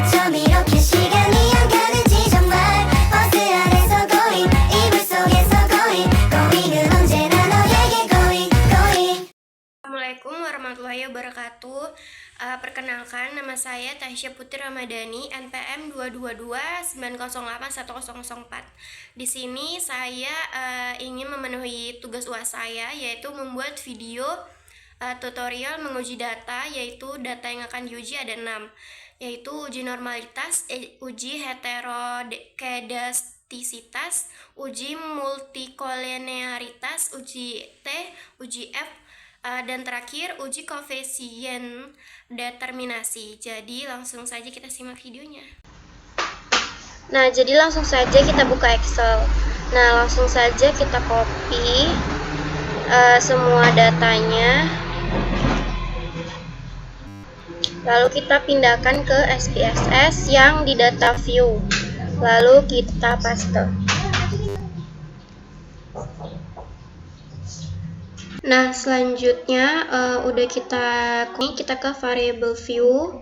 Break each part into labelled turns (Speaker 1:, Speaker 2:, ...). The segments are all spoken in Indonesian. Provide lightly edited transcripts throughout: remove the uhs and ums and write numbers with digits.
Speaker 1: 어쩜 이렇게 시간이 안 가는지 정말 버스 안에서 고잉 이불 속에서 고잉 고잉은 언제나 너에게 고잉 고잉.
Speaker 2: Assalamualaikum warahmatullahi wabarakatuh. Perkenalkan, nama saya Tasya Putri Ramadhani, NPM 222908104. Di sini saya ingin memenuhi tugas UAS saya, yaitu membuat video tutorial menguji data, yaitu data yang akan diuji ada 6, yaitu uji normalitas, uji heterokedastisitas, uji multikolinearitas, uji T, uji F, dan terakhir uji koefisien determinasi. Jadi langsung saja kita simak videonya. Nah, jadi langsung saja kita buka Excel. Nah, langsung saja kita copy semua datanya. Lalu kita pindahkan ke SPSS yang di data view. Lalu kita paste. Nah, selanjutnya udah kita ke variable view.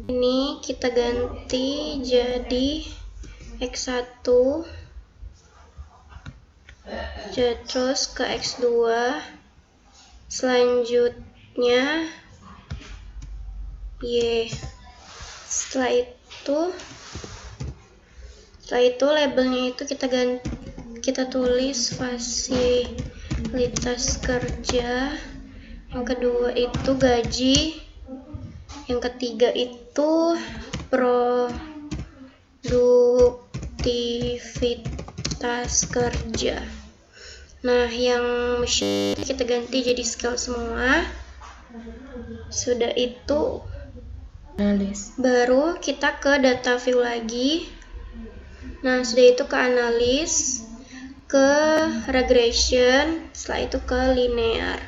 Speaker 2: Ini kita ganti jadi X1, terus ke X2. Selanjutnya Y. Setelah itu labelnya itu kita tulis fasilitas kerja, yang kedua itu gaji, yang ketiga itu produktivitas kerja. Nah, yang mesti kita ganti jadi skill semua. Sudah itu baru kita ke data view lagi. Nah, sudah itu ke analis, ke regression, setelah itu ke linear.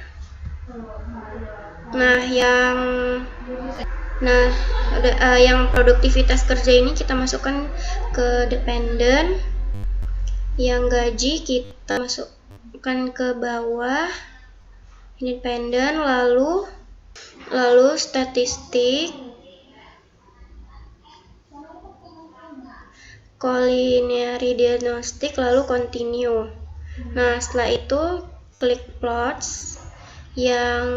Speaker 2: Nah, yang produktivitas kerja ini kita masukkan ke dependent. Yang gaji kita masukkan ke bawah independent, lalu statistik, collinear diagnostic, lalu continue. Nah, setelah itu klik plots. Yang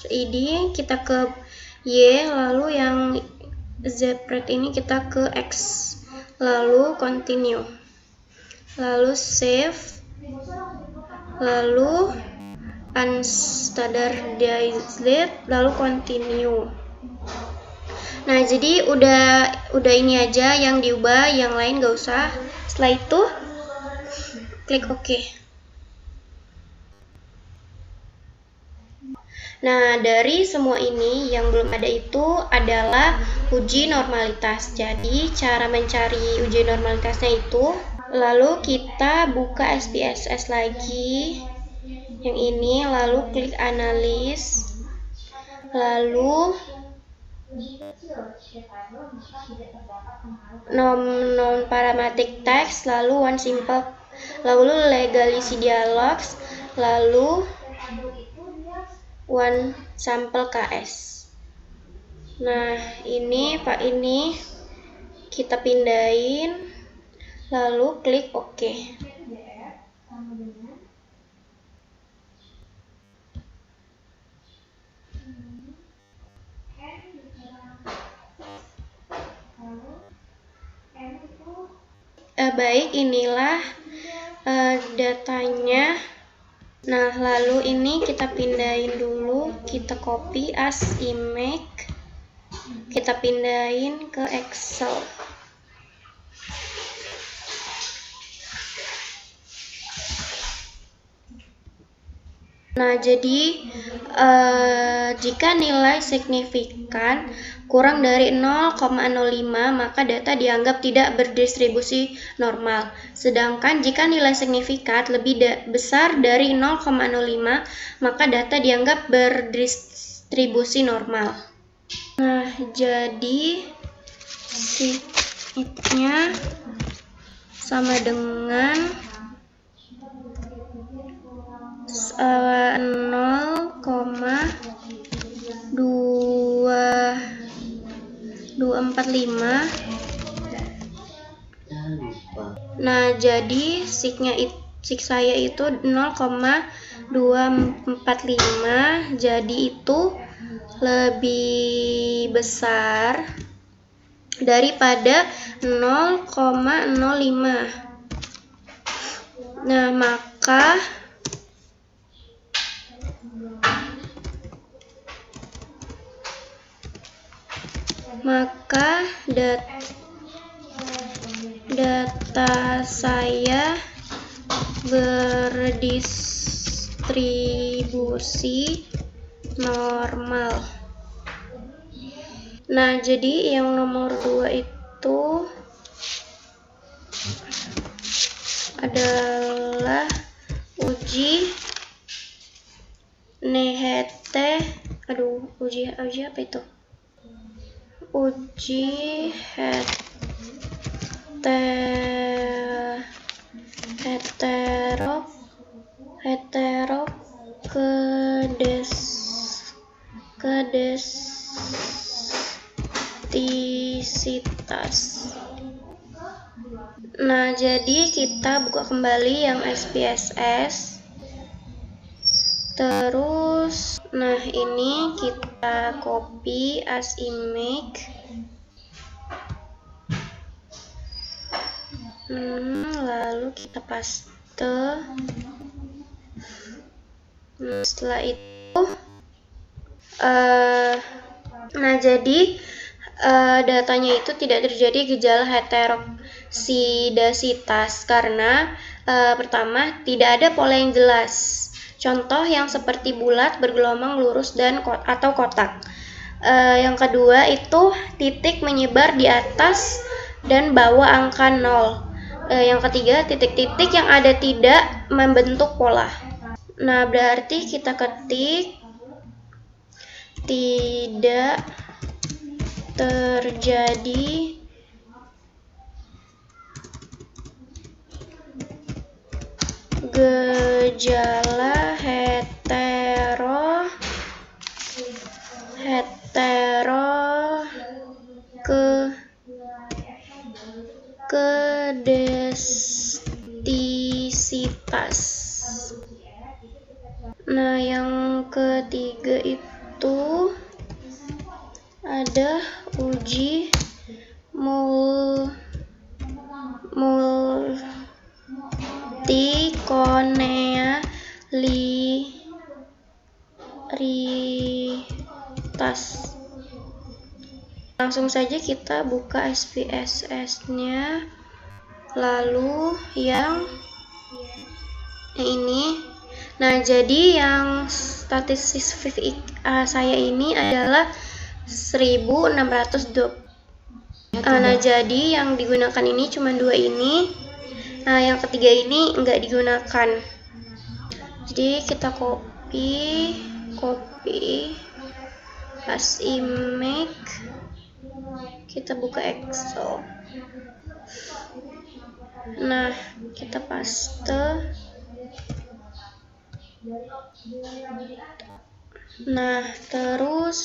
Speaker 2: id kita ke Y, lalu yang zprate ini kita ke X, lalu continue, lalu save, lalu unstandardized, lalu continue. Nah, jadi udah ini aja yang diubah, yang lain gak usah. Setelah itu klik OK. Nah, dari semua ini yang belum ada itu adalah uji normalitas. Jadi cara mencari uji normalitasnya itu, lalu kita buka SPSS lagi yang ini, lalu klik analis, lalu non-parametric text, lalu one simple, lalu legalisi dialogs, lalu one sampel KS. Nah, ini kita pindahin, lalu klik OK. Baik, inilah datanya. Nah, lalu ini kita pindahin dulu, kita copy as image, kita pindahin ke Excel. Nah, jadi jika nilai signifikan kurang dari 0,05 maka data dianggap tidak berdistribusi normal. Sedangkan jika nilai signifikan lebih besar dari 0,05 maka data dianggap berdistribusi normal. Nah, jadi signifikannya sama dengan 0,25 245. Nah, jadi sig saya itu 0,245, jadi itu lebih besar daripada 0,05. Nah, maka data saya berdistribusi normal. Nah, jadi yang nomor 2 itu adalah uji apa itu? Uji kedestisitas. Nah, jadi kita buka kembali yang SPSS. Terus, nah ini kita copy as image. Lalu kita paste. Setelah itu, nah jadi datanya itu tidak terjadi gejala heterosidasitas karena pertama tidak ada pola yang jelas. Contoh yang seperti bulat, bergelombang, lurus, dan atau kotak. Yang kedua itu titik menyebar di atas dan bawah angka 0. Yang ketiga, titik-titik yang ada tidak membentuk pola. Nah, berarti kita ketik tidak terjadi gejala kedestisitas. Nah, yang ketiga itu ada uji multikonealitas. Langsung saja kita buka SPSS-nya. Lalu yang ini. Nah, jadi yang statistik saya ini adalah 1620. Nah, jadi yang digunakan ini cuma 2 ini. Nah, yang ketiga ini enggak digunakan. Jadi kita copy as image. Kita buka Excel. Nah, kita paste. Nah, terus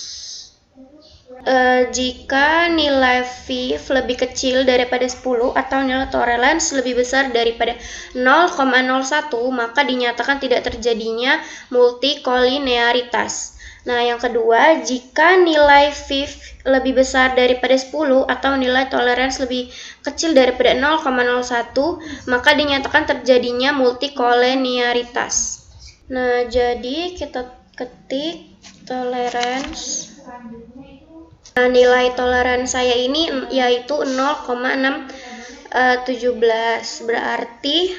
Speaker 2: jika nilai V lebih kecil daripada 10 atau nilai tolerance lebih besar daripada 0,01, maka dinyatakan tidak terjadinya multikolinearitas. Nah, yang kedua, jika nilai V lebih besar daripada 10 atau nilai tolerance lebih kecil daripada 0,01, maka dinyatakan terjadinya multikolinearitas. Nah, jadi kita ketik tolerance. Nah, nilai toleransi saya ini yaitu 0,617. Berarti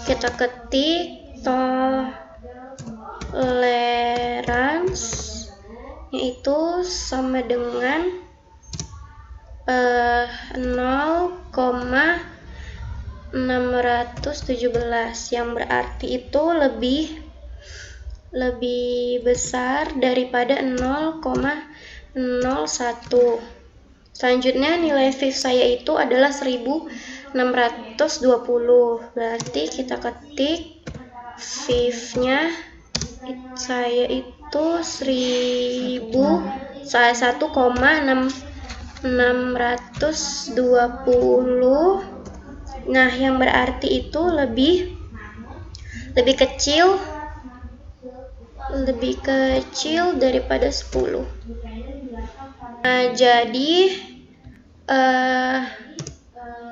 Speaker 2: kita ketik tolerance yaitu sama dengan 0,617, yang berarti itu lebih besar daripada 0,01. Selanjutnya nilai V saya itu adalah 1620. Berarti kita ketik V-nya saya itu 1,6 620. Nah, yang berarti itu lebih kecil daripada 10. Nah, jadi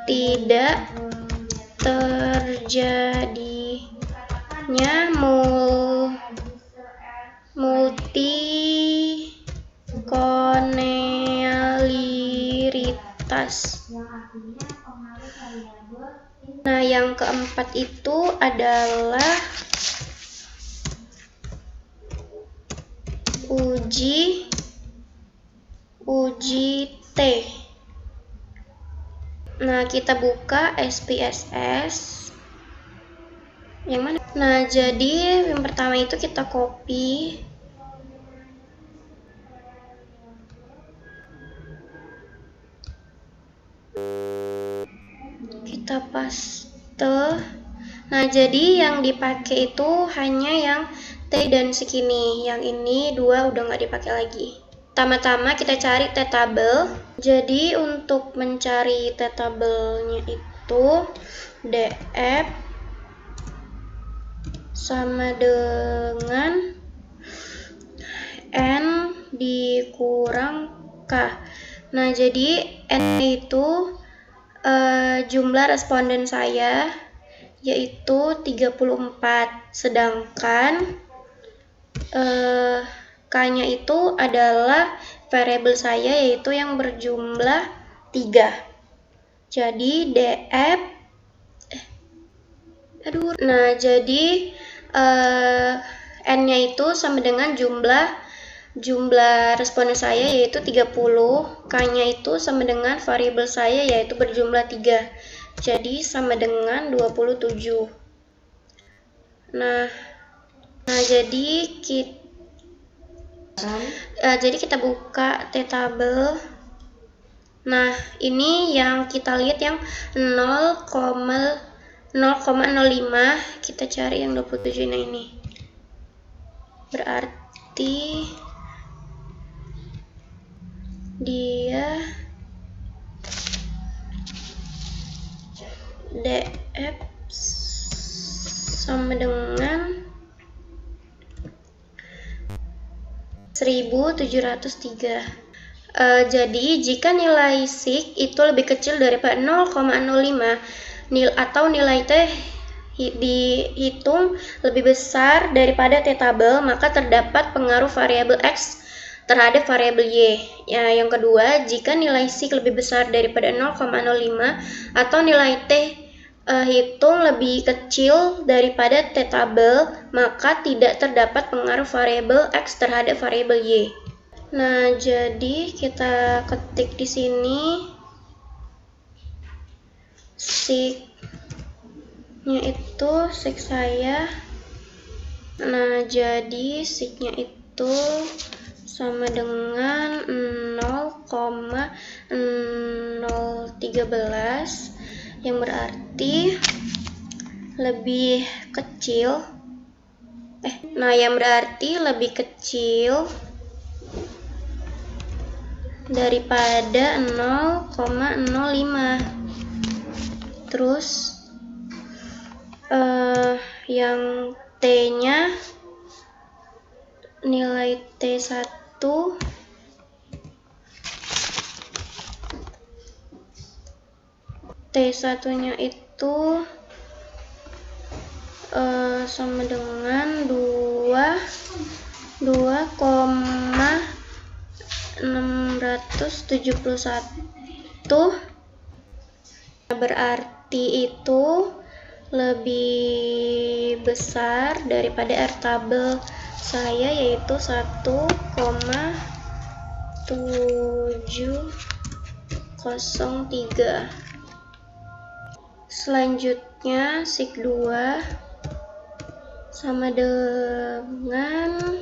Speaker 2: tidak terjadinya multikoneliaritas. Nah, yang keempat itu adalah uji T. Nah, kita buka SPSS. Yang mana? Nah, jadi yang pertama itu kita copy. Kita paste. Nah, jadi yang dipakai itu hanya yang T dan segini. Yang ini 2 udah nggak dipakai lagi. Pertama-tama kita cari T-table. Jadi untuk mencari T-table-nya itu df sama dengan n dikurang k. Nah, jadi n itu jumlah responden saya yaitu 34, sedangkan k-nya itu adalah variabel saya yaitu yang berjumlah 3. Jadi df nah, jadi n-nya itu sama dengan jumlah responden saya yaitu 30, k-nya itu sama dengan variabel saya yaitu berjumlah 3. Jadi sama dengan 27. Nah, jadi kita buka T-table. Nah, ini yang kita lihat yang 0,05, kita cari yang 27 ini. Berarti dia df sama dengan 1703. Jadi jika nilai sig itu lebih kecil daripada 0,05 atau nilai t dihitung lebih besar daripada T-table, maka terdapat pengaruh variabel X terhadap variabel Y. Ya, yang kedua, jika nilai sig lebih besar daripada 0,05 atau nilai T hitung lebih kecil daripada T-table, maka tidak terdapat pengaruh variabel X terhadap variabel Y. Nah, jadi kita ketik di sini sig-nya itu sig saya. Nah, jadi sig-nya itu sama dengan 0,013 yang berarti lebih kecil daripada 0,05. Terus yang T-nya nilai T1 T1-nya itu sama dengan 2,671. Berarti itu lebih besar daripada R-table saya yaitu 1,703. Selanjutnya sig 2 sama dengan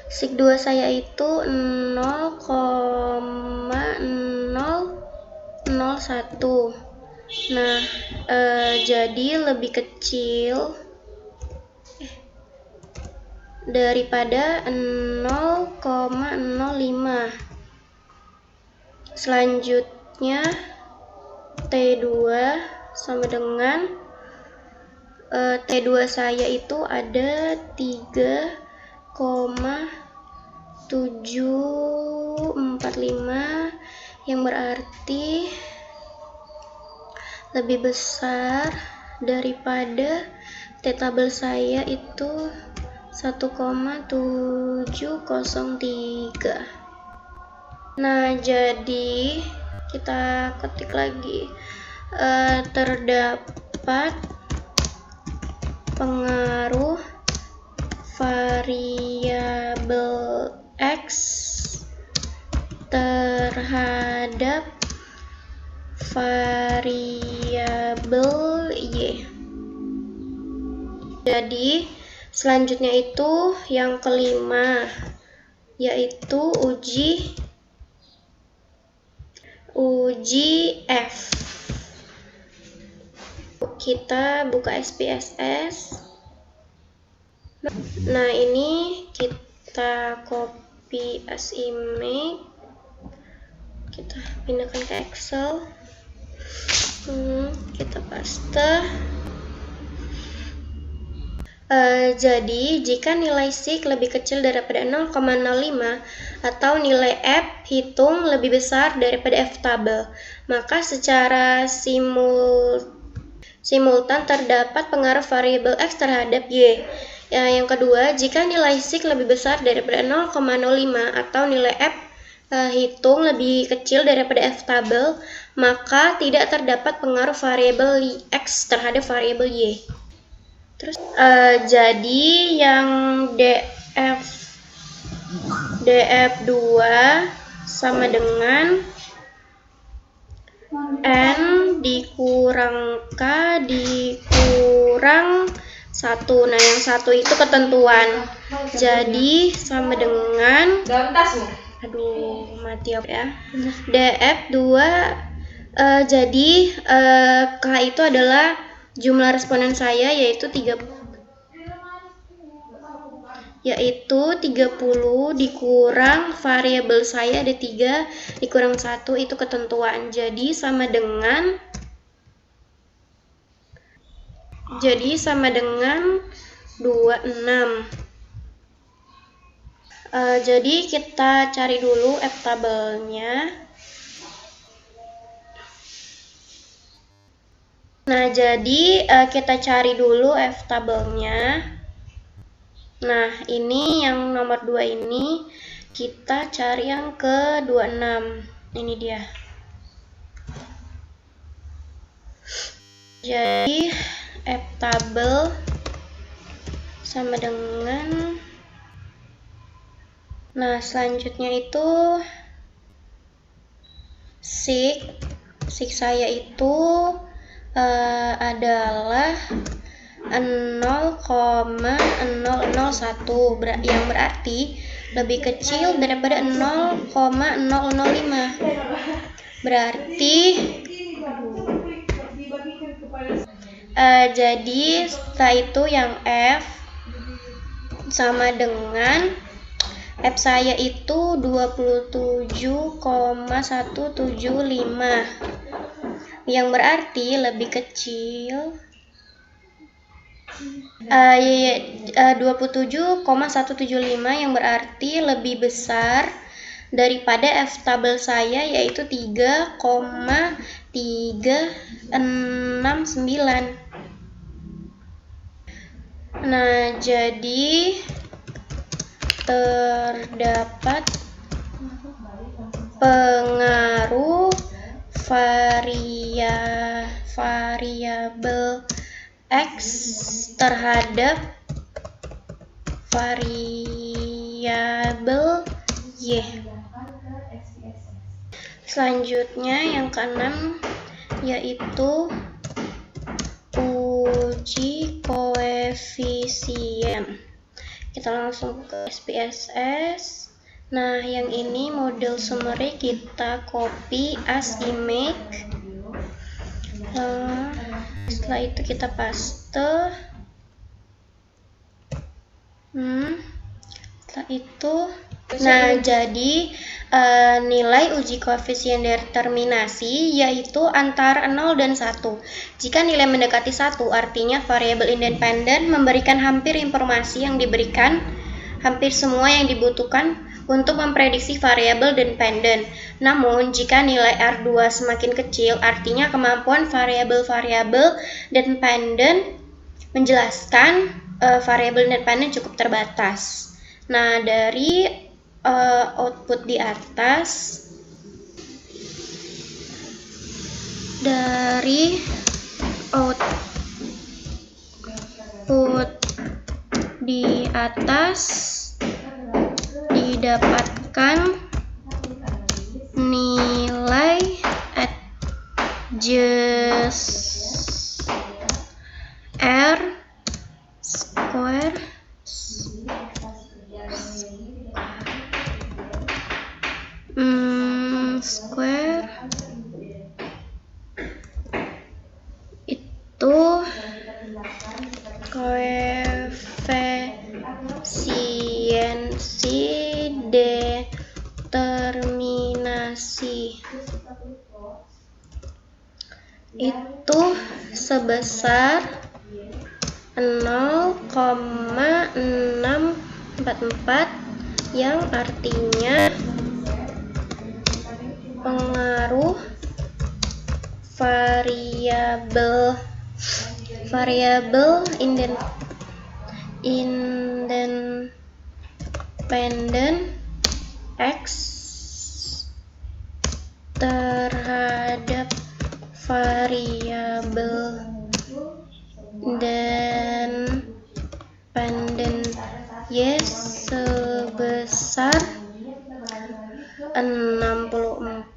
Speaker 2: sig 2 saya itu 0,001. Nah, jadi lebih kecil daripada 0,05. Selanjutnya T2 sama dengan T2 saya itu ada 3,745 yang berarti lebih besar daripada T tabel saya itu 1,703. Nah, jadi kita ketik lagi, terdapat pengaruh variabel X terhadap variabel Y. Jadi selanjutnya itu yang kelima, yaitu uji F. Kita buka SPSS. Nah, ini kita copy as image, kita pindahkan ke Excel, kita paste. Jadi jika nilai SIK lebih kecil daripada 0,05 atau nilai F hitung lebih besar daripada F tabel, maka secara simultan terdapat pengaruh variabel X terhadap Y. Yang kedua, jika nilai SIK lebih besar daripada 0,05 atau nilai F hitung lebih kecil daripada F tabel, maka tidak terdapat pengaruh variabel X terhadap variabel Y. Terus jadi yang DF2 sama dengan N dikurang K dikurang 1. Nah, yang 1 itu ketentuan. Jadi sama dengan mati ya. DF2 jadi K itu adalah jumlah responden saya, yaitu 30 dikurang variabel saya ada 3 dikurang 1 itu ketentuan. Jadi sama dengan 26. Jadi kita cari dulu F tabelnya. Nah, jadi kita cari dulu F tabelnya. Nah, ini yang nomor 2 ini kita cari yang ke 26. Ini dia. Jadi F tabel sama dengan, nah selanjutnya itu SIK saya itu adalah 0,001 yang berarti lebih kecil daripada 0,005. Berarti jadi setelah itu yang F sama dengan F saya itu 27,175 yang berarti lebih kecil 27,175 yang berarti lebih besar daripada F tabel saya, yaitu 3,369. Nah, jadi terdapat pengaruh variabel X terhadap variabel Y. Selanjutnya yang keenam yaitu uji koefisien. Kita langsung ke SPSS. Nah, yang ini model summary kita copy as image. Setelah itu kita paste. Setelah itu, nah jadi nilai uji koefisien determinasi yaitu antara 0 dan 1. Jika nilai mendekati 1, artinya variabel independen memberikan hampir informasi yang diberikan, hampir semua yang dibutuhkan untuk memprediksi variabel dependen. Namun, jika nilai R2 semakin kecil, artinya kemampuan variabel-variabel dependen menjelaskan variabel dependen cukup terbatas. Nah, dari output di atas, didapatkan nilai adjust R square itu koefisiensi determinasi itu sebesar 0,644, yang artinya pengaruh variabel independen X terhadap variabel dependen Y sebesar 64,4%.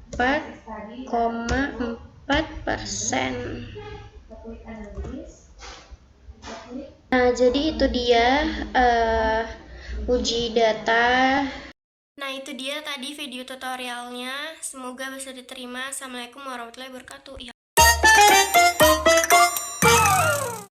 Speaker 2: Nah, jadi itu dia uji data. Nah, itu dia tadi video tutorialnya. Semoga bisa diterima. Assalamualaikum warahmatullahi wabarakatuh.